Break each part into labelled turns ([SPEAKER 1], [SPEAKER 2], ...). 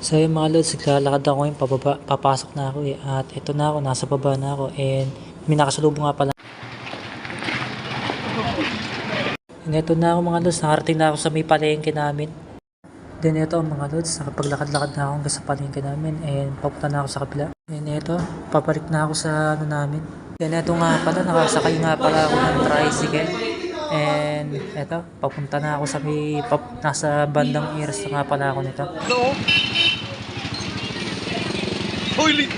[SPEAKER 1] So yung mga lods, naglalakad ako ngayon pababa, papasok na ako eh. At ito na ako, nasa baba na ako and may nakasalubong nga pala. And ito na ako mga lods, nakarating na ako sa may palengke namin. Then ito mga lods, nakapaglakad-lakad na ako hanggang sa palengke namin and papunta na ako sa kabila. And ito, papalik na ako sa ano namin. Then ito nga pala, nakasakay nga pala ako ng tricycle. And ito, papunta na ako sa may, nasa bandang iras na nga pala ako nito.
[SPEAKER 2] No. Holy!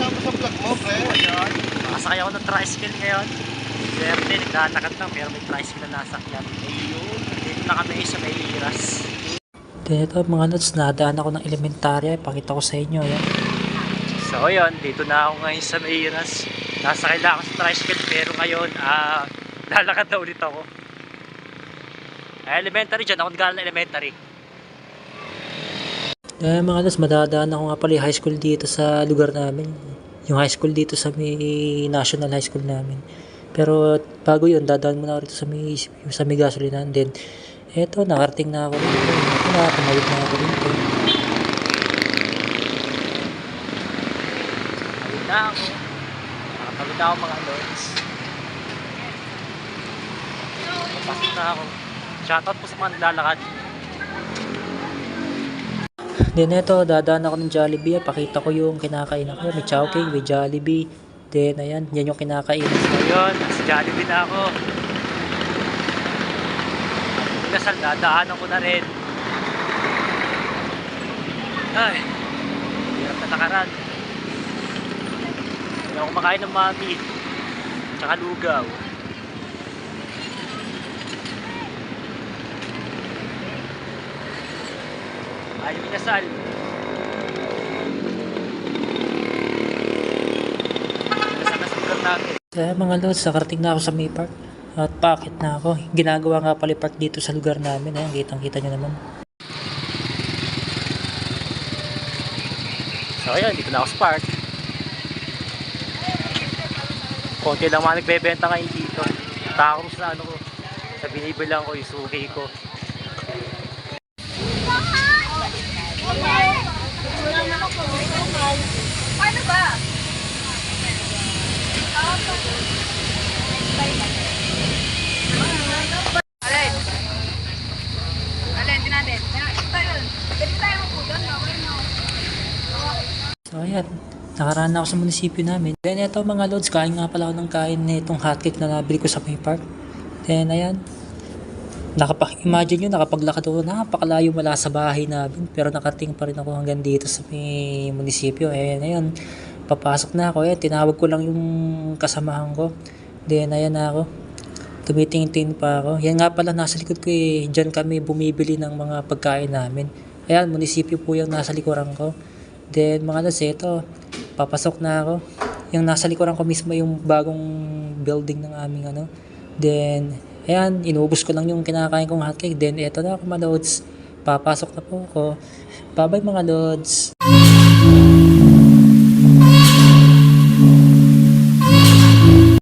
[SPEAKER 2] Sama sa vlog mo, pre.
[SPEAKER 3] Ayun, nakasakay ako ng tricycle ngayon. Swerte, naglalakad lang pero may tricycle na nasakyan. Ayun, dito na kami sa may iras.
[SPEAKER 1] Then ito mga lods, nadaan ako ng elementarya, ipakita ko sa inyo yan.
[SPEAKER 3] So ayun, dito na ako ngayon sa may iras. Nasakay lang ako sa tricycle pero ngayon, lalakad na ulit ako. Elementary dyan, ako nagala ng elementary.
[SPEAKER 1] Mga lods, madadaan ako nga pala yung high school dito sa lugar namin. Yung high school dito sa may national high school namin. Pero bago yun, dadaan muna ako rito sa may gasolinan. Then, eto, nakarating na ako rito. Tumawid na ako rito.
[SPEAKER 3] Tawid na ako. Nakatawid na ako mga lods. Papasok na ako. Shoutout po sa mga naglalakad.
[SPEAKER 1] Then eto, dadaan ako ng Jollibee. Pakita ko yung kinakain ako. May Chowking, may Jollibee. Then ayan, yan yung kinakain.
[SPEAKER 3] So yun, sa Jollibee na ako. Dasal, dadaanan ko na rin. Ay, hirap na lakaran. Hindi ako makain ng mami. Tsaka lugaw. Ayaw yung dasal.
[SPEAKER 1] Kaya mga lods, nakarating na ako sa May Park. At paakit na ako. Ginagawa nga pala park dito sa lugar namin. Ayan, kitang-kita nyo naman.
[SPEAKER 3] So ayun, dito na ako sa park. Konti lang mga nagbebenta ngayon dito. Takot sa ano ko. Sa binibilang ko, yung suki ko.
[SPEAKER 4] Paano ba? Alin? Alin, din natin. Pwede tayo magpudan.
[SPEAKER 1] So ayan, nakaraan na ako sa munisipyo namin. Then ito mga lods, kain nga pala ako ng kain nitong hotcake na nabili ko sa May Park. Then ayan, imagine nyo, nakapaglakad ako, napakalayo mula sa bahay namin. Pero nakating pa rin ako hanggang dito sa may munisipyo. And ayan, papasok na ako. Tinawag ko lang yung kasamahan ko. Then ayan na ako. Tumitingin pa ako. Yan nga pala nasa likod ko eh. Diyan kami bumibili ng mga pagkain namin. Ayan, munisipyo po yung nasa likuran ko. Then mga lods, ito, papasok na ako. Yung nasa likuran ko mismo yung bagong building ng aming ano. Then, ayan, inubos ko lang yung kinakain kong hotcake. Then, ito na ako mga lods. Papasok na po ako. Bye-bye mga lods.